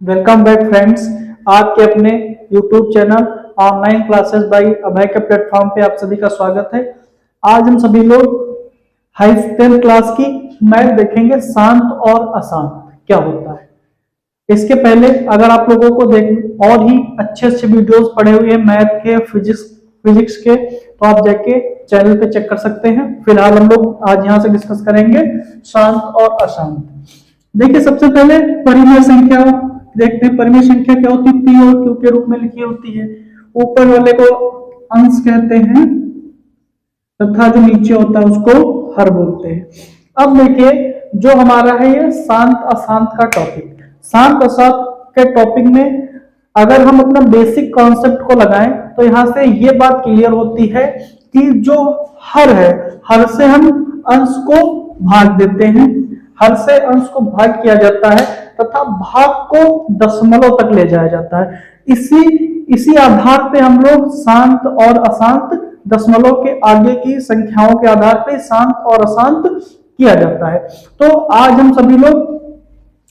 Welcome back friends. आपके अपने YouTube channel online classes by Abhay के प्लेटफॉर्म पे आप सभी का स्वागत है। आज हम सभी लोग हाई 10th क्लास की मैथ देखेंगे, शांत और अशांत क्या होता है। इसके पहले अगर आप लोगों को देख और ही अच्छे अच्छे वीडियोस पड़े हुए हैं मैथ के, फिजिक्स के, तो आप जाके चैनल पे चेक कर सकते हैं। फिलहाल हम लोग आज यहाँ से डिस्कस करेंगे शांत और अशांत। देखिए, सबसे पहले परिमेय संख्या देखते हैं। परिमेय संख्या क्या होती है? पी और क्यू के रूप में लिखी होती है। ऊपर वाले को अंश कहते हैं तथा जो नीचे होता है उसको हर बोलते हैं। अब देखिए, जो हमारा है ये शांत अशांत का टॉपिक। शांत अशांत के टॉपिक में अगर हम अपना बेसिक कॉन्सेप्ट को लगाएं तो यहाँ से ये बात क्लियर होती है कि जो हर है, हर से हम अंश को भाग देते हैं, हर से अंश को भाग किया जाता है तथा भाग को दशमलव तक ले जाया जाता है। इसी आधार पे हम लोग शांत और अशांत, दशमलव के आगे की संख्याओं के आधार पे शांत और अशांत किया जाता है। तो आज हम सभी लोग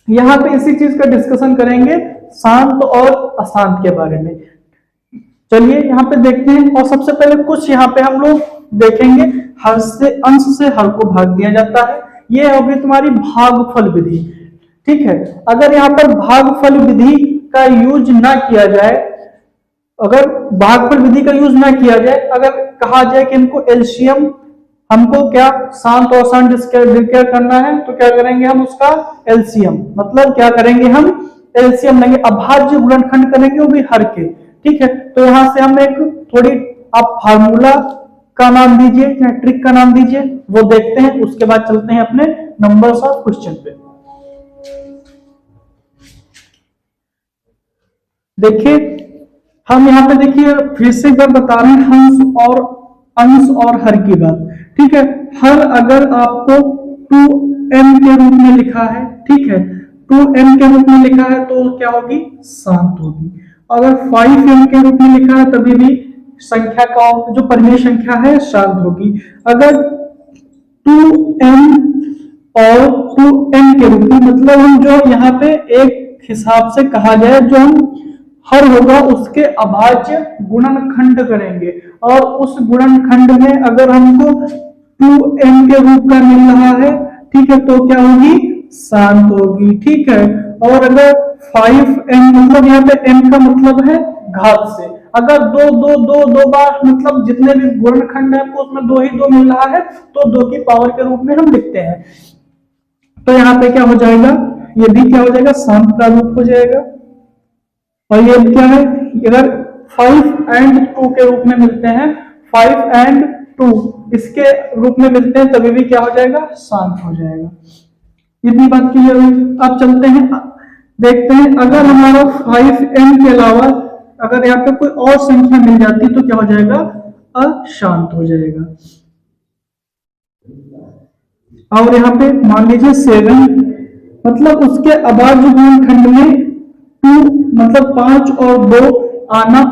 यहाँ पे इसी चीज का डिस्कशन करेंगे, शांत और अशांत के बारे में। चलिए यहाँ पे देखते हैं। और सबसे पहले कुछ यहाँ पे हम लोग देखेंगे, हर से अंश से हर को भाग दिया जाता है। ये होगी तुम्हारी भागफल विधि, ठीक है। अगर यहाँ पर भागफल विधि का यूज ना किया जाए, अगर भागफल विधि का यूज ना किया जाए, अगर कहा जाए कि हमको एलसीएम, हमको क्या शांत और अशांत डिक्लेयर करना है, तो क्या करेंगे हम उसका एलसीएम, मतलब क्या करेंगे हम एलसीएम लेंगे, अभाज्य गुणनखंड करेंगे वो भी हर के, ठीक है। तो यहां से हम एक थोड़ी, आप फार्मूला का नाम दीजिए या ट्रिक का नाम दीजिए, वो देखते हैं। उसके बाद चलते हैं अपने नंबर्स ऑफ क्वेश्चन पे। देखिए, हम यहाँ पे देखिए फिर से एक बार बता रहे हैं, अंश और हर की बात, ठीक है। हर अगर आपको 2m के रूप में लिखा है, ठीक है, 2m के रूप में लिखा है तो क्या होगी? शांत होगी। अगर 5m के रूप में लिखा है तभी भी संख्या का जो परिमेय संख्या है शांत होगी। अगर 2m और 2n के रूप में, मतलब हम जो यहाँ पे एक हिसाब से कहा जाए, जो हम हर होगा उसके अभाज्य गुणनखंड करेंगे, और उस गुणनखंड में अगर हमको 2m के रूप का मिल रहा है, ठीक है, तो क्या होगी? शांत होगी, ठीक है। और अगर 5m, मतलब यहाँ पे m का मतलब है घात से, अगर दो बार, मतलब जितने भी गुणनखंड है उसमें 2 ही 2 मिल रहा है तो 2 की पावर के रूप में हम लिखते हैं। तो यहाँ पे क्या हो जाएगा? ये भी क्या हो जाएगा? शांत का रूप हो जाएगा। और ये क्या है? अगर 5 and 2 के रूप में मिलते हैं, 5 and 2 इसके रूप में मिलते हैं, तभी भी क्या हो जाएगा? शांत हो जाएगा। इतनी बात क्लियर हुई। अब चलते हैं, देखते हैं, अगर हमारा 5m के अलावा अगर यहाँ पे कोई और संख्या मिल जाती तो क्या हो जाएगा? अशांत हो जाएगा। और यहाँ पे मान लीजिए 7, मतलब उसके अभाज्य गुणनखंड में 2, मतलब 5 और 2 आना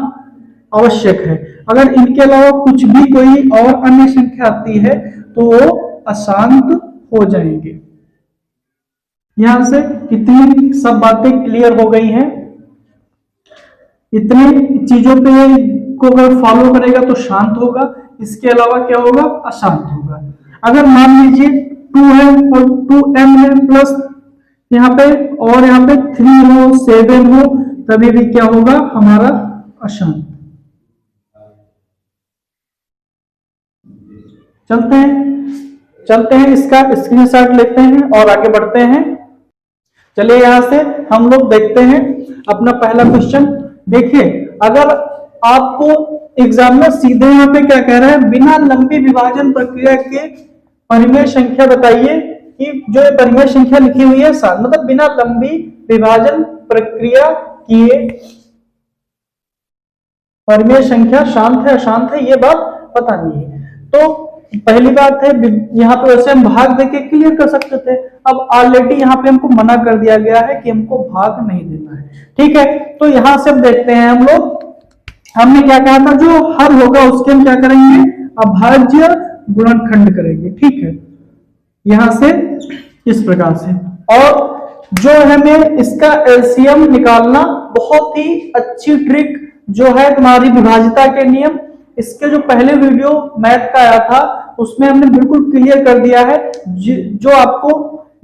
आवश्यक है। अगर इनके अलावा कुछ भी कोई और अन्य संख्या आती है तो वो अशांत हो जाएंगे। यहां से इतनी सब बातें क्लियर हो गई हैं। इतने चीजों पे को अगर फॉलो करेगा तो शांत होगा, इसके अलावा क्या होगा? अशांत होगा। अगर मान लीजिए 2 है और 2m है प्लस यहाँ पे, और यहाँ पे 3 हो, 7 हो, तभी भी क्या होगा? हमारा अशांत। चलते हैं इसका स्क्रीनशॉट लेते हैं और आगे बढ़ते हैं। चलिए यहाँ से हम लोग देखते हैं अपना पहला क्वेश्चन। देखिए, अगर आपको एग्जाम में सीधे यहाँ पे क्या कह रहा है, बिना लंबी विभाजन प्रक्रिया के परिमेय संख्या बताइए कि जो ये परिमेय संख्या लिखी हुई है शांत, मतलब बिना लंबी विभाजन प्रक्रिया किए परिमेय संख्या शांत है अशांत है, ये बात पता नहीं है। तो पहली बात है, यहाँ पे वैसे हम भाग देके क्लियर कर सकते थे। अब ऑलरेडी यहाँ पे हमको मना कर दिया गया है कि हमको भाग नहीं देना है, ठीक है। तो यहाँ से देखते हैं हम लोग, हमने क्या कहा था, जो हर होगा उसके हम क्या करेंगे? अभाज्य गुणनखंड करेंगे, ठीक है, यहां से इस प्रकार से। और जो हमें इसका एलसीएम निकालना, बहुत ही अच्छी ट्रिक जो है तुम्हारी विभाज्यता के नियम। इसके जो पहले वीडियो मैथ का आया था उसमें हमने बिल्कुल क्लियर कर दिया है, जो आपको,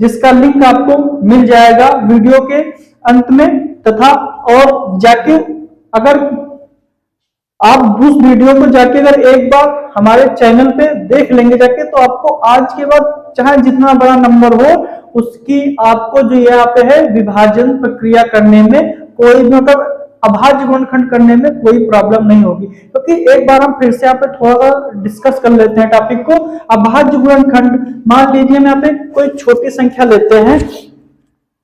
जिसका लिंक आपको मिल जाएगा वीडियो के अंत में, तथा और जाके अगर आप उस वीडियो को जाके अगर एक बार हमारे चैनल पे देख लेंगे जाके, तो आपको आज के बाद चाहे जितना बड़ा नंबर हो उसकी आपको जो यहाँ पे है विभाजन प्रक्रिया करने में कोई मतलब अभाज्य गुणनखंड करने में कोई प्रॉब्लम नहीं होगी। क्योंकि एक बार हम फिर से यहाँ पे थोड़ा सा डिस्कस कर लेते हैं टॉपिक को। अभाज्य गुणनखंड, मान लीजिए हम यहाँ पे कोई छोटी संख्या लेते हैं,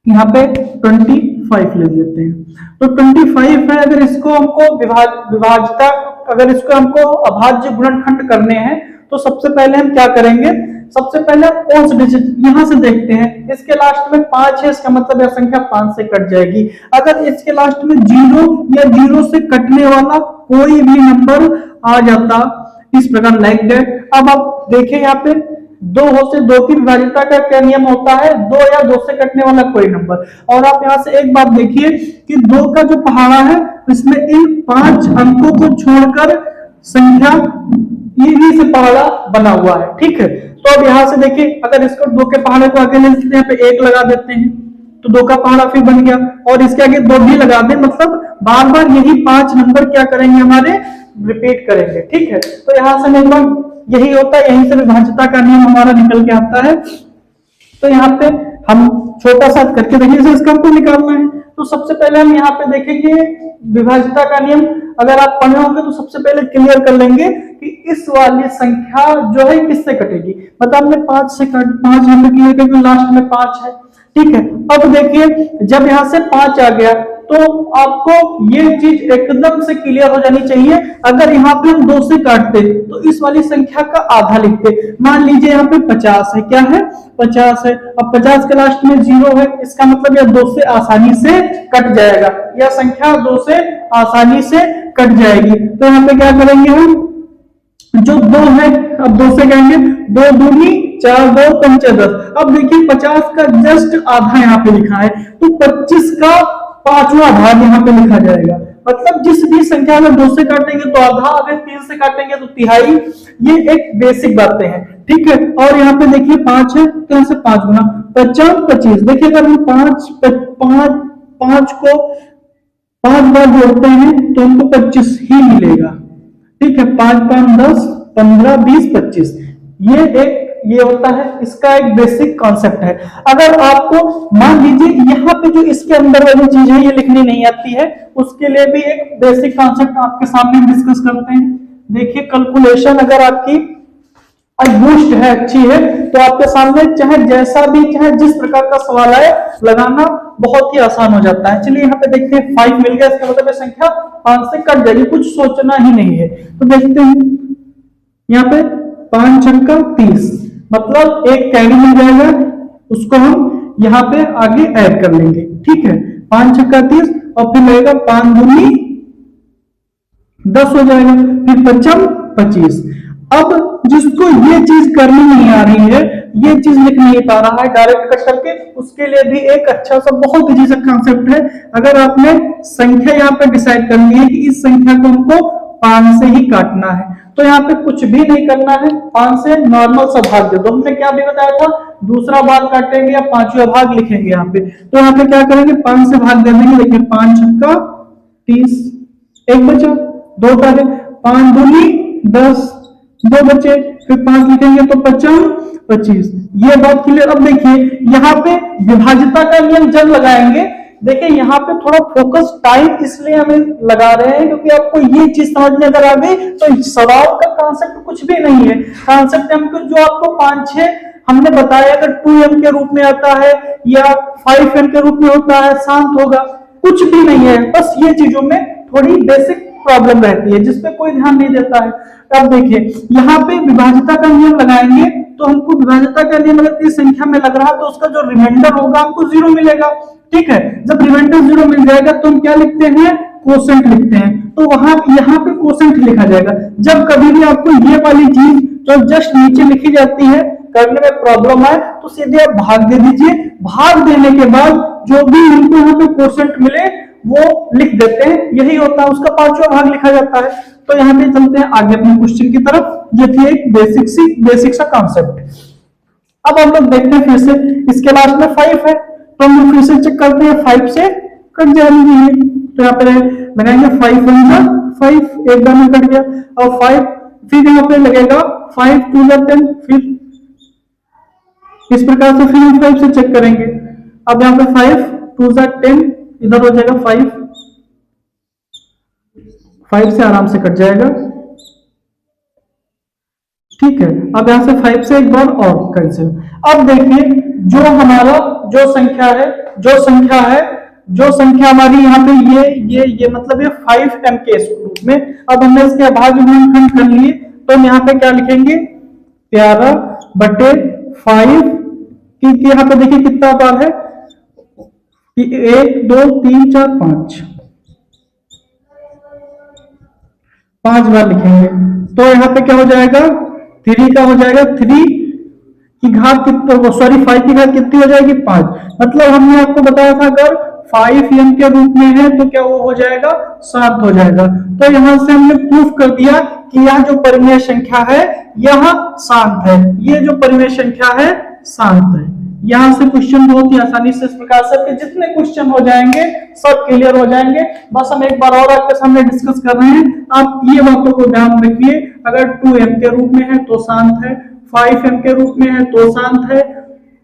यहाँ पे 25 ले लेते हैं। तो 25 है, अगर इसको हमको विभाज्यता, अगर इसको हमको अभाज्य गुणनखंड करने हैं तो सबसे पहले हम क्या करेंगे, सबसे पहले कौन सा डिजिट यहां से देखते हैं। इसके लास्ट में 5 है, इसका मतलब यह संख्या 5 से कट जाएगी। अगर इसके लास्ट में 0 या 0 से कटने वाला कोई भी नंबर आ जाता इस प्रकार लाइक दैट। अब आप देखें यहाँ पे 2 से 2 की विभाज्यता का क्या नियम होता है, 2 या 2 से कटने वाला कोई नंबर। और आप यहाँ से एक बात देखिए कि 2 का जो पहाड़ा है इसमें इन 5 अंकों को छोड़कर संख्या ये से पहाड़ा बना हुआ है, ठीक है। तो अब यहाँ से देखिए, अगर इसको 2 के पहाड़े को आगे ले लेते हैं, पे 1 लगा देते हैं तो 2 का पहाड़ा फिर बन गया, और इसके आगे 2 भी लगा दें, मतलब बार बार यही 5 नंबर क्या करेंगे, हमारे रिपीट करेंगे, ठीक है। तो यहाँ से एक बार यही होता है, यहीं से विभाज्यता का नियम हमारा निकल के आता है। तो यहाँ पे हम छोटा सा करके देखिए, इसका हमको निकालना है। तो सबसे पहले हम यहाँ पे देखेंगे विभाज्यता का नियम, अगर आप पढ़े होंगे तो सबसे पहले क्लियर कर लेंगे कि इस वाली संख्या जो है किससे कटेगी। मतलब हमने 5 से 5 हमने क्लियर कर, लास्ट में 5 है, ठीक है। अब देखिए जब यहाँ से 5 आ गया तो आपको ये चीज एकदम से क्लियर हो जानी चाहिए। अगर यहाँ पे हम 2 से काटते तो इस वाली संख्या का आधा लिखते। मान लीजिए यहाँ पे 50 है, क्या है 50 है। अब 50 के लास्ट में 0 है, इसका मतलब यह 2 से आसानी से कट जाएगा, यह संख्या 2 से आसानी से कट जाएगी। तो यहाँ पे क्या करेंगे हम, जो 2 है अब 2 से कहेंगे, 2 दूनी 4, 2 पंचे 10। अब देखिए 50 का जस्ट आधा यहाँ पे लिखा है, तो 25 का 5वां भाग यहाँ पे लिखा जाएगा। मतलब जिस भी संख्या में 2 से काटेंगे तो आधा, अगर 3 से काटेंगे तो तिहाई। ये एक बेसिक बातें हैं, ठीक है। और यहाँ पे देखिए 5 है, तो यहाँ से 5 गुना 50 25। देखिए अगर हम 5 को 5 बार जोड़ते हैं तो हमको 25 ही मिलेगा, ठीक है। 5 5 10 15 20 25, ये होता है, इसका एक बेसिक कॉन्सेप्ट है। अगर आपको मान लीजिए यहाँ पे जो इसके अंदर वाली चीज है ये लिखनी नहीं आती है, उसके लिए भी एक बेसिक कॉन्सेप्ट आपके सामने डिस्कस करते हैं। देखिए कैलकुलेशन अगर आपकी बूस्ट है, अच्छी है, तो आपके सामने चाहे जैसा भी, चाहे जिस प्रकार का सवाल आए, लगाना बहुत ही आसान हो जाता है। चलिए यहाँ पे देखते हैं 5 मिल गया, इसका मतलब संख्या 5 से कट जाएगी, कुछ सोचना ही नहीं है। तो देखते हैं यहाँ पे 5 छक्का 30, मतलब एक कैरी मिल जाएगा, उसको हम यहाँ पे आगे ऐड कर लेंगे, ठीक है। 5 छक्का 30 और फिर लगेगा 5 दूनी 10 हो जाएगा, फिर 55 25। अब जिसको ये चीज करनी नहीं आ रही है, ये चीज लिख नहीं पा रहा है डायरेक्ट कट करके, उसके लिए भी एक अच्छा सा बहुत इजी सा कांसेप्ट है। अगर आपने संख्या यहाँ पे डिसाइड करनी है कि इस संख्या को हमको 5 से ही काटना है, तो यहाँ पे कुछ भी नहीं करना है, 5 से नॉर्मल सा भाग दे दो। हमने क्या भी बताया था, दूसरा भाग काटेंगे या 5वां भाग लिखेंगे यहाँ पे। तो यहाँ पे क्या करेंगे, 5 से भाग दे देंगे। देखिए 5 छक्का 30, एक बचा, 2 टाके, 5 दूनी 10, 2 बचे, फिर 5 लिखेंगे तो 55 25। ये बात क्लियर। अब देखिए यहाँ पे विभाज्यता का नियम जब लगाएंगे, देखिए यहाँ पे थोड़ा फोकस टाइम इसलिए हमें लगा रहे हैं क्योंकि आपको ये चीज समझ में अगर आ गई तो सवाल का कॉन्सेप्ट कुछ भी नहीं है। कॉन्सेप्ट हमको जो आपको 5-6 हमने बताया, अगर 2m के रूप में आता है या 5m के रूप में होता है, शांत होगा, कुछ भी नहीं है। बस ये चीजों में थोड़ी बेसिक प्रॉब्लम रहती है जिसपे कोई ध्यान नहीं देता है। अब देखिए यहाँ पे विभाज्यता का नियम लगाएंगे तो हमको विभाज्यता का नियम अगर किसी संख्या में लग रहा है तो उसका जो रिमाइंडर होगा हमको 0 मिलेगा, ठीक है। जब रिमाइंडर 0 मिल जाएगा तो हम क्या लिखते हैं, कोसेंट लिखते हैं। तो वहां यहाँ पे कोसेंट लिखा जाएगा। जब कभी भी आपको ये वाली चीज जो जस्ट नीचे लिखी जाती है करने में प्रॉब्लम आए तो सीधे आप भाग दे दीजिए। भाग देने के बाद जो भी इनको यहाँ पे क्वोशंट मिले वो लिख देते हैं, यही होता है, उसका पांचवा भाग लिखा जाता है। तो यहाँ पे चलते हैं आगे अपने क्वेश्चन की तरफ। ये थी एक बेसिक सा कॉन्सेप्ट। अब हम लोग देखते हैं फिर से, इसके लास्ट में 5 है तो हम लोग फिर से चेक करते हैं, 5 से कट जाएंगे। तो यहाँ पे लगाएंगे 5 5, एक बार में कट गया, और 5 फिर यहाँ पे लगेगा 5 2 10, फिर इस प्रकार से फिर हम 5 से चेक करेंगे। अब यहाँ पे 5 2 10, इधर हो जाएगा 5 से आराम से कट जाएगा, ठीक है। अब यहां से 5 से एक बार और कैंसिल। अब देखिए जो हमारा जो संख्या है हमारी यहाँ पे ये मतलब ये 5m के रूप में। अब हमने इसके अभाज्य गुणनखंड कर लिए तो हम यहाँ पे क्या लिखेंगे, 13/5 की यहाँ पे देखिए कितना बार है, 1 2 3 4 5 बार लिखेंगे। तो यहाँ पे क्या हो जाएगा, 3 का हो जाएगा 3 की घात कितना, सॉरी 5 की घात कितनी हो जाएगी, 5। मतलब हमने आपको बताया था अगर 5m के रूप में है तो क्या वो हो जाएगा, 7 हो जाएगा। तो यहां से हमने प्रूफ कर दिया कि यह जो परिमेय संख्या है यह शांत है, ये जो परिमेय संख्या है शांत है। यहां से क्वेश्चन बहुत ही आसानी से इस प्रकार से आपके जितने क्वेश्चन हो जाएंगे सब क्लियर हो जाएंगे। बस हम एक बार और आपके सामने डिस्कस कर रहे हैं, आप ये बातों को ध्यान रखिए। अगर 2m के रूप में है तो शांत है, 5m के रूप में है तो शांत है,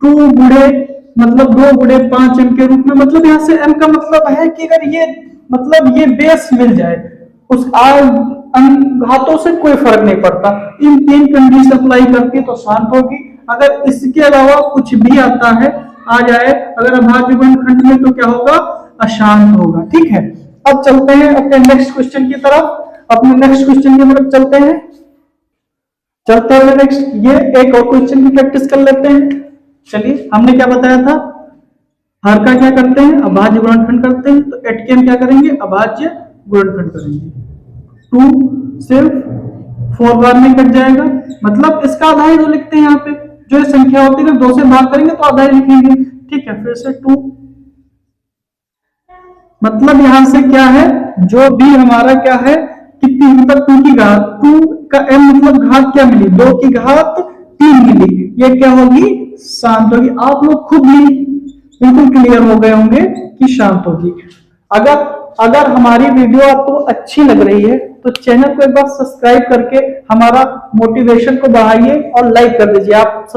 2 गुणे मतलब 2 गुणे 5m के रूप में, मतलब यहाँ से m का मतलब है कि अगर ये मतलब ये बेस मिल जाए उस घातों से कोई फर्क नहीं पड़ता, इन 3 कंडीशन अप्लाई करती तो शांत होगी। अगर इसके अलावा कुछ भी आता है आ जाए अगर अभाज्य गुणनखंड में तो क्या होगा, अशांत होगा, ठीक है। अब चलते हैं अपने नेक्स्ट क्वेश्चन की तरफ, चलते हैं नेक्स्ट, ये एक और क्वेश्चन की प्रैक्टिस कर लेते हैं। चलिए हमने क्या बताया था, हर का क्या करते हैं, अभाज्य गुणनखंड करते हैं, तो 8 के हम क्या करेंगे, अभाज्य गुणनखंड करेंगे। 2 सिर्फ 4 बार में कट जाएगा, मतलब इसका आधा जो लिखते हैं यहाँ पे जो संख्या होती है 2 से भाग करेंगे तो आधा लिखेंगे, ठीक है। फिर से 2, मतलब यहां से क्या है, जो भी हमारा क्या है कितनी, मतलब 2 की घात, 2 का m मतलब घात क्या मिली, 2 की घात 3 मिली, ये क्या होगी, शांत होगी। आप लोग खुद ही बिल्कुल क्लियर हो गए होंगे कि शांत होगी। अगर हमारी वीडियो आपको अच्छी लग रही है तो चैनल को एक बार सब्सक्राइब करके हमारा मोटिवेशन को बढ़ाइए और लाइक कर दीजिए आप,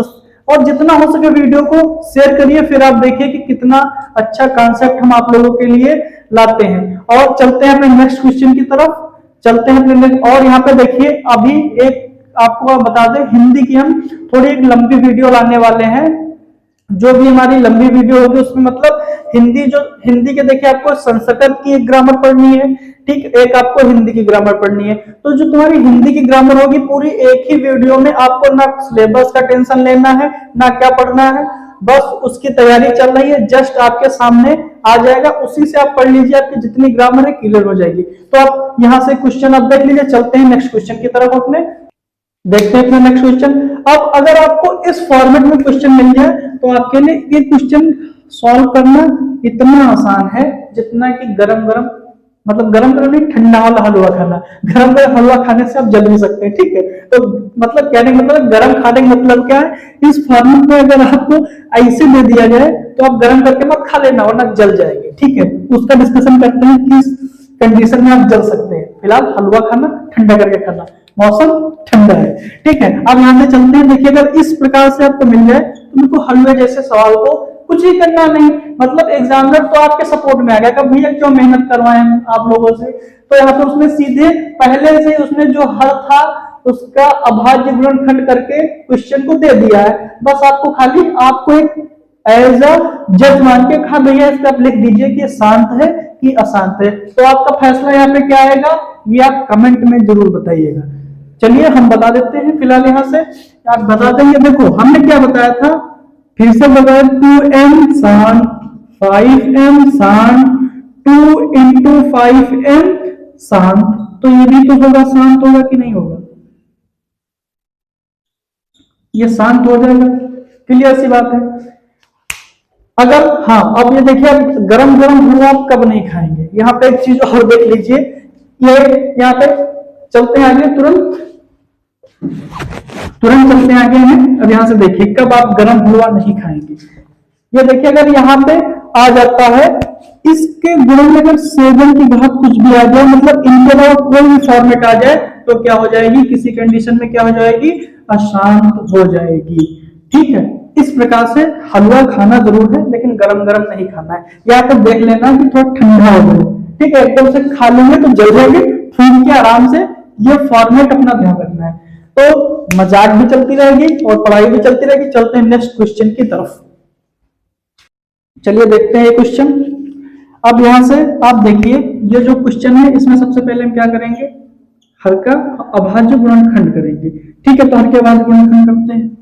और जितना हो सके वीडियो को शेयर करिए। फिर आप देखिए कि कितना अच्छा कॉन्सेप्ट हम आप लोगों के लिए लाते हैं। और चलते हैं अपने नेक्स्ट क्वेश्चन की तरफ, चलते हैं अपने और यहाँ पे देखिए अभी एक आपको बता दें, हिंदी की हम थोड़ी एक लंबी वीडियो लाने वाले हैं। जो भी हमारी लंबी वीडियो होगी उसमें मतलब हिंदी के देखिए आपको संस्कृत की एक ग्रामर पढ़नी है, ठीक, एक आपको हिंदी की ग्रामर पढ़नी है। तो जो तुम्हारी हिंदी की ग्रामर होगी पूरी एक ही वीडियो में, आपको ना सिलेबस का टेंशन लेना है ना क्या पढ़ना है, बस उसकी तैयारी चल रही है, जस्ट आपके सामने आ जाएगा, उसी से आप पढ़ लीजिए, आपकी जितनी ग्रामर है क्लियर हो जाएगी। तो आप यहाँ से क्वेश्चन आप देख लीजिए। चलते हैं नेक्स्ट क्वेश्चन की तरफ, अपने देखते हैं अपना नेक्स्ट क्वेश्चन। अब अगर आपको इस फॉर्मेट में क्वेश्चन मिल जाए तो आपके लिए ये क्वेश्चन सॉल्व करना इतना आसान है जितना कि गरम गरम नहीं, ठंडा वाला हलवा खाना। गरम गरम हलवा खाने से आप जल भी सकते हैं, ठीक है। तो मतलब कहने का मतलब गरम खाने का मतलब क्या है, इस फॉर्मेट में अगर आपको ऐसे दे दिया जाए तो आप गरम करके मत खा लेना वरना जल जाएंगे, ठीक है। उसका डिस्कशन करते हैं किस कंडीशन में आप जल सकते हैं। फिलहाल हलवा खाना, ठंडा करके खाना, मौसम ठंडा है, ठीक है। अब यहाँ से चलते हैं, देखिए अगर इस प्रकार से आपको मिल जाए तो बिल्कुल हलवे जैसे सवाल को कुछ ही करना नहीं, मतलब एग्जामिनर तो आपके सपोर्ट में आ गया कि भैया क्यों मेहनत करवाएं आप लोगों से। तो यहाँ पे उसने सीधे पहले से उसने जो हल था उसका अभाज्य गुणनखंड करके क्वेश्चन को दे दिया है। बस आपको खाली आपको एक एज अ जज मान के हाँ भैया इस पे आप लिख दीजिए कि शांत है कि अशांत है। तो आपका फैसला यहाँ पे क्या आएगा ये आप कमेंट में जरूर बताइएगा। चलिए हम बता देते हैं फिलहाल यहाँ से, आप बता देंगे। देखो हमने क्या बताया था, फिर से बताया 2m शांत, 5m शांत, 2 into 5m शांत। तो ये भी तो होगा, शांत होगा कि नहीं होगा। ये शांत हो जाएगा। क्लियर सी बात है। अगर हाँ, अब ये देखिए, अब गरम गरम हुआ आप कब नहीं खाएंगे। यहाँ पे एक चीज और देख लीजिए, ये यहाँ पे चलते हैं आगे, तुरंत तुरंत चलते हैं आगे हैं। अब यहाँ से देखिए कब आप गरम हुआ नहीं खाएंगे। ये देखिए, अगर यहाँ पे आ जाता है इसके गुणों में अगर 7 की घात कुछ भी आ जाए, मतलब इनके अलावा कोई भी फॉर्मेट आ जाए, तो क्या हो जाएगी, किसी कंडीशन में क्या हो जाएगी, अशांत हो जाएगी। ठीक है, इस प्रकार से हलवा खाना जरूर है, लेकिन गरम गरम नहीं खाना है। या तो देख लेना कि थोड़ा ठंडा हो जाए। ठीक है, एकदम से खा लेंगे तो जल जाएंगे, फूक के आराम से। ये फॉर्मेट अपना ध्यान रखना है। तो मजाक भी चलती रहेगी और पढ़ाई भी चलती रहेगी। चलते हैं नेक्स्ट क्वेश्चन की तरफ। चलिए देखते हैं ये क्वेश्चन। अब यहां से आप देखिए, ये जो क्वेश्चन है इसमें सबसे पहले हम क्या करेंगे, हर का अभाज्य गुणनखंड करेंगे। ठीक है, तो हर के अभाज्य गुणनखंड करते हैं।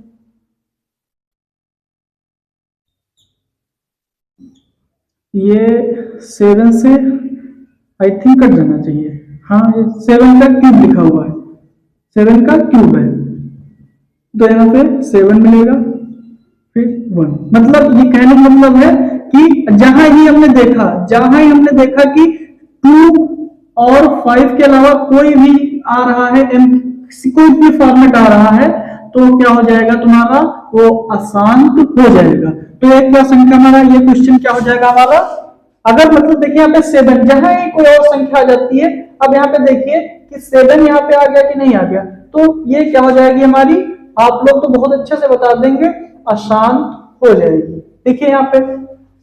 ये 7 से आई थिंक कट जाना चाहिए। हाँ, ये 7 का क्यूब लिखा हुआ है, 7 का क्यूब है, तो यहाँ पे 7 मिलेगा, फिर 1। मतलब ये कहने का मतलब है कि जहां ही हमने देखा कि 2 और 5 के अलावा कोई भी आ रहा है, कोई भी फॉर्मेट आ रहा है, तो क्या हो जाएगा तुम्हारा, वो अशांत हो जाएगा। तो एक क्या संख्या हमारा, ये क्वेश्चन क्या हो जाएगा हमारा, अगर मतलब देखिए यहाँ पे 7, जहां ही कोई और संख्या आ जाती है। अब यहाँ पे देखिए कि 7 यहाँ पे आ गया कि नहीं आ गया, तो ये क्या हो जाएगी हमारी, आप लोग तो बहुत अच्छे से बता देंगे, अशांत हो जाएगी। देखिए यहाँ पे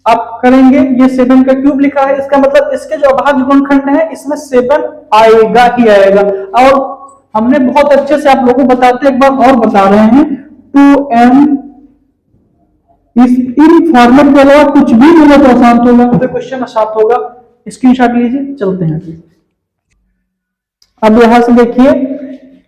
आप करेंगे, ये 7 का क्यूब लिखा है, इसका मतलब इसके जो अभाज्य गुणनखंड है इसमें 7 आएगा ही आएगा। और हमने बहुत अच्छे से आप लोगों को बताते, एक बार और बता रहे हैं, 2m इस इन फॉर्मेट के अलावा कुछ भी मिले तो अशांत होगा, तो क्वेश्चन अशांत होगा। स्क्रीनशॉट लीजिए, चलते हैं आगे। अब यहां से देखिए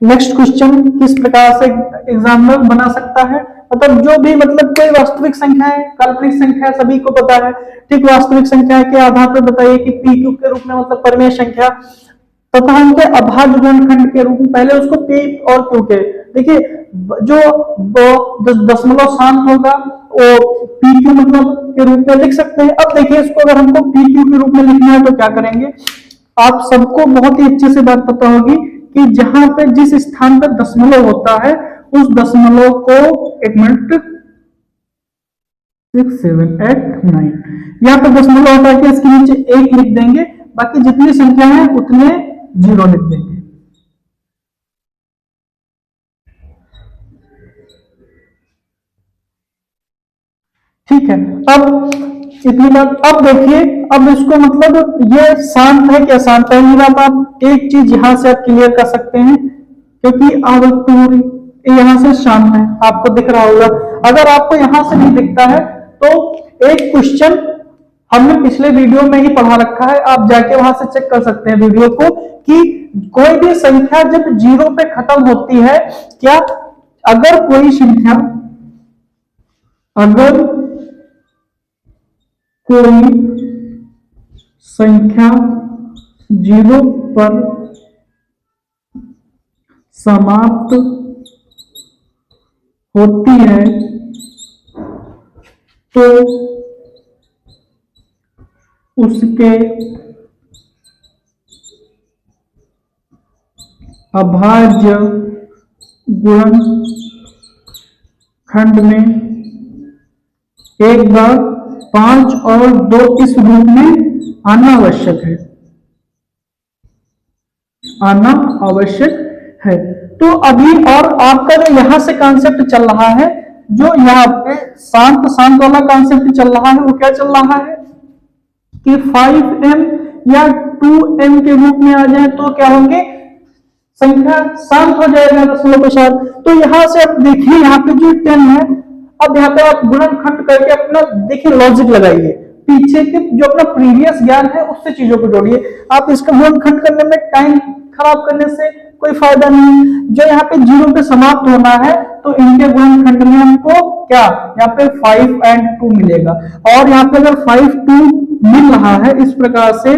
नेक्स्ट क्वेश्चन किस प्रकार से एग्जाम्पल बना सकता है। मतलब जो भी मतलब कोई वास्तविक संख्या है, काल्पनिक संख्या सभी को पता है। ठीक, वास्तविक संख्या के आधार पर बताइए कि पी क्यू के रूप में मतलब परिमेय संख्या तथा उनके अभाज्य गुणनखंड के रूप में, पहले उसको पी और क्यू के, देखिए जो दशमलव शांत होगा वो पी क्यू मतलब के रूप में लिख सकते हैं। अब देखिए इसको अगर हमको पी क्यू के रूप में लिखना है तो क्या करेंगे, आप सबको बहुत ही अच्छे से बात पता होगी कि जहां पे जिस स्थान पर दशमलव होता है उस दशमलव को, एक मिनट, 6 7 8 9, यहाँ पे दशमलव होता है कि इसके नीचे 1 लिख देंगे, बाकी जितनी संख्या है उतने 0 लिख देंगे। ठीक है, अब इतनी बात। अब देखिए, अब इसको मतलब ये शांत है क्या शांत है, बात आप एक चीज यहां से आप क्लियर कर सकते हैं, क्योंकि आवृत्ति यहां से शांत है, आपको दिख रहा होगा। अगर आपको यहां से नहीं दिखता है तो एक क्वेश्चन हमने पिछले वीडियो में ही पढ़ा रखा है, आप जाके वहां से चेक कर सकते हैं वीडियो को, कि कोई भी संख्या जब 0 पे खत्म होती है, क्या अगर कोई संख्या, अगर कोई संख्या 0 पर समाप्त होती है तो उसके अभाज्य गुणनखंड में एक बार 5 और 2 इस रूप में आना आवश्यक है, आना आवश्यक है। तो अभी और आपका जो यहां से कॉन्सेप्ट चल रहा है, जो यहाँ पे शांत शांत वाला कॉन्सेप्ट चल रहा है, वो क्या चल रहा है कि 5m या 2m के रूप में आ जाए तो क्या होंगे, संख्या शांत हो जाएगा दशमलव के साथ। तो यहां से आप देखिए, यहाँ पे जो 10 है, अब यहाँ पे आप गुणनखंड करके अपना देखिए लॉजिक लगाइए, पीछे के जो अपना प्रीवियस ज्ञान है उससे चीजों को जोड़िए। आप इसका गुणनखंड करने में टाइम खराब करने से कोई फायदा नहीं। जो यहाँ पे 0 पे समाप्त होना है तो इनके गुणनखंड में हमको क्या, यहाँ पे 5 and 2 मिलेगा, और यहाँ पे अगर 5 2 मिल रहा है इस प्रकार से,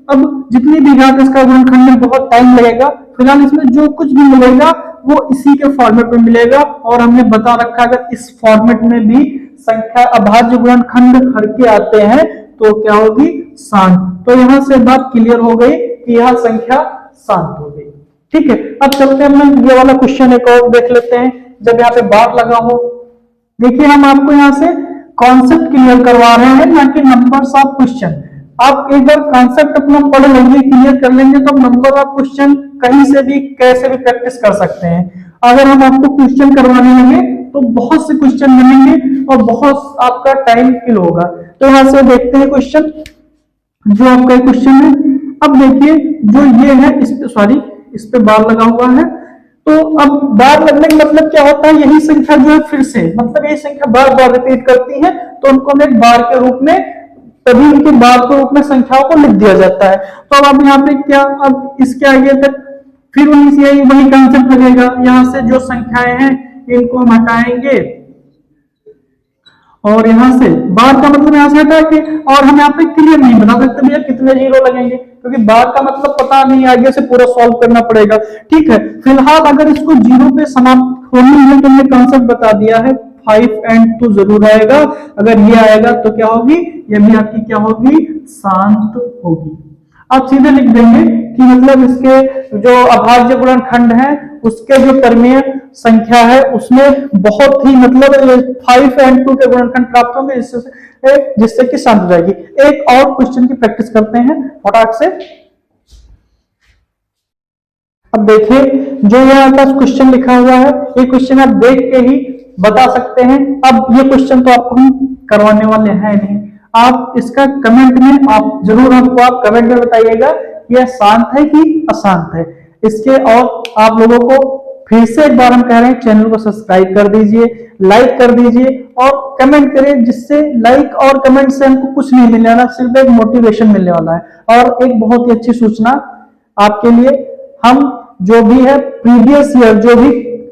अब जितनी भी घात इसका गुणनखंड में बहुत टाइम लगेगा, फिलहाल इसमें जो कुछ भी मिलेगा वो इसी के फॉर्मेट में मिलेगा। और हमने बता रखा अगर इस फॉर्मेट में भी संख्या अभाज्य गुणनखंड हर के आते हैं तो क्या होगी, शांत। तो यहां से बात क्लियर हो गई कि यह संख्या शांत हो गई। ठीक है, अब चलते हैं हम ये वाला क्वेश्चन एक और देख लेते हैं। जब यहाँ पे बार लगा हो, देखिए हम आपको यहाँ से कॉन्सेप्ट क्लियर करवा रहे हैं ना कि नंबर्स ऑफ क्वेश्चन। आप एक बार कॉन्सेप्ट अपना पढ़ लेंगे, क्लियर कर लेंगे तो नंबर ऑफ क्वेश्चन कहीं से भी कैसे भी प्रैक्टिस कर सकते हैं। अगर हम आपको क्वेश्चन करवाने लगे तो बहुत से क्वेश्चन मिलेंगे और बहुत आपका टाइम किल होगा। तो यहां से देखते हैं क्वेश्चन, जो आपका क्वेश्चन है। अब देखिए जो ये है, इस पे बार लगा हुआ है। तो अब बार लगने का मतलब क्या होता है, यही संख्या जो है फिर से मतलब ये संख्या बार बार रिपीट करती है तो उनको हम एक बार के रूप में, तभी उनके बार के रूप में संख्याओं को लिख दिया जाता है। तो अब यहाँ पे क्या, अब इसके आगे तक फिर वही कंसेप्ट लगेगा। यहाँ से जो संख्याएं हैं इनको हम हटाएंगे और यहां से बार का मतलब यहां से हटा के, और हम यहाँ पे क्लियर नहीं बता सकते भैया कितने जीरो लगेंगे, क्योंकि बार का मतलब पता नहीं, आगे से पूरा सॉल्व करना पड़ेगा। ठीक है, फिलहाल अगर इसको जीरो पे समाप्त होनी है तो हमने कॉन्सेप्ट बता दिया है, 5 and 2 जरूर आएगा। अगर ये आएगा तो क्या होगी, ये भी आपकी क्या होगी, शांत होगी। आप सीधे लिख देंगे कि मतलब इसके जो अभाज्य गुणनखंड है उसके जो परिमेय संख्या है उसमें बहुत ही मतलब 5 and 2 के गुणनखंड प्राप्त होंगे, जिससे कि शांत हो जाएगी। एक और क्वेश्चन की प्रैक्टिस करते हैं फटाक से। अब देखिए जो यहाँ पास क्वेश्चन लिखा हुआ है, ये क्वेश्चन आप देख के ही बता सकते हैं। अब ये क्वेश्चन तो आपको हम करवाने वाले हैं नहीं, आप इसका कमेंट में आप जरूर हमको आप कमेंट में बताइएगा कि यह शांत है कि अशांत है इसके। और आप लोगों को फिर से एक बार हम कह रहे हैं, चैनल को सब्सक्राइब कर दीजिए, लाइक कर दीजिए और कमेंट करें, जिससे लाइक और कमेंट से हमको कुछ नहीं मिलने वाला, सिर्फ एक मोटिवेशन मिलने वाला है। और एक बहुत ही अच्छी सूचना आपके लिए, हम जो भी है प्रीवियस ईयर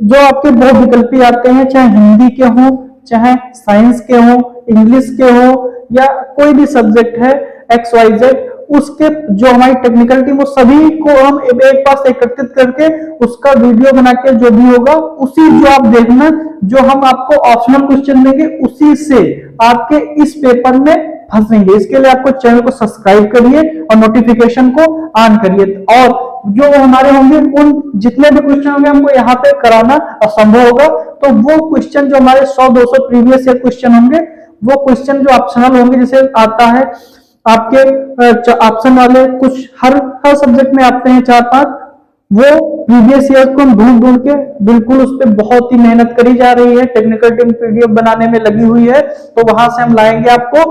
जो आपके बहुविकल्पी आते हैं, चाहे हिंदी के हो, चाहे साइंस के हो, इंग्लिश के हो, या कोई भी सब्जेक्ट है XYZ, उसके जो हमारी टेक्निकल टीम, वो सभी को हम एक पास एकत्रित करके उसका वीडियो बना के जो भी होगा उसी, जो आप देखना, जो हम आपको ऑप्शनल क्वेश्चन देंगे उसी से आपके इस पेपर में फंसेंगे। इसके लिए आपको चैनल को सब्सक्राइब करिए और नोटिफिकेशन को ऑन करिए। और जो हमारे होंगे उन जितने भी क्वेश्चन होंगे हमको यहाँ पे कराना असंभव होगा, तो वो क्वेश्चन जो हमारे 100-200 प्रीवियस ईयर क्वेश्चन होंगे, वो क्वेश्चन जो ऑप्शनल होंगे, जैसे आता है आपके ऑप्शन वाले कुछ हर सब्जेक्ट में आते हैं 4-5, वो प्रीवियस ईयर को हम ढूंढ के, बिल्कुल उस पर बहुत ही मेहनत करी जा रही है, टेक्निकल टीम PDF बनाने में लगी हुई है, तो वहां से हम लाएंगे आपको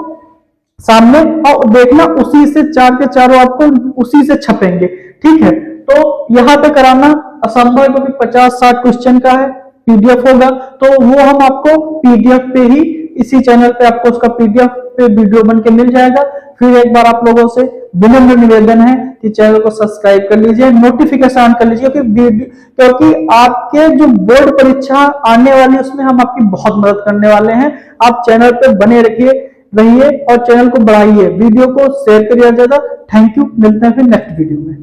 सामने और देखना, उसी से 4 के चारों आपको उसी से छपेंगे। ठीक है, तो यहाँ पे कराना असंभव है क्योंकि 50-60 क्वेश्चन का है, PDF होगा, तो वो हम आपको PDF पे ही, इसी चैनल पे आपको उसका PDF पे वीडियो बन के मिल जाएगा। फिर एक बार आप लोगों से विनम्र निवेदन है कि चैनल को सब्सक्राइब कर लीजिए, नोटिफिकेशन ऑन कर लीजिए, क्योंकि आपके जो बोर्ड परीक्षा आने वाली उसमें हम आपकी बहुत मदद करने वाले हैं। आप चैनल पे बने रहिए और चैनल को बढ़ाइए, वीडियो को शेयर करिए ज्यादा। थैंक यू, मिलते हैं फिर नेक्स्ट वीडियो में।